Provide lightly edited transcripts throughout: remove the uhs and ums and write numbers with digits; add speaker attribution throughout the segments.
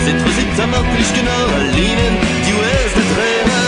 Speaker 1: Das interessiert dann noch nicht genau, Alinen, die US der Trainer.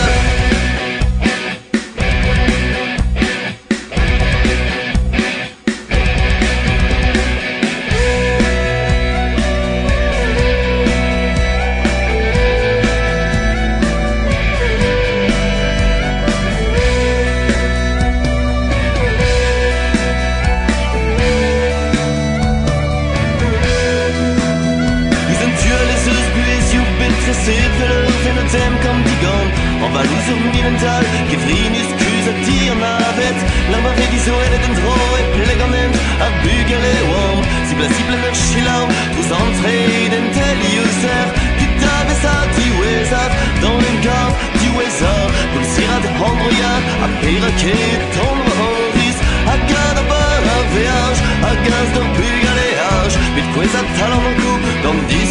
Speaker 1: On va nous sur Mivental, che frini scusa ti navet. La marée di soere dentro e plegament a bugale uom. Sible mer schilau, tous entrés d'intelliuser. Qui t'avait ça, ti wesat, dans le corps, ti wesat. Pour le sirat Androya, a piraquet, tombe horis. A gada bar a veage, a gaz d'or bugale age. Mit quesa talon en coup, dans 10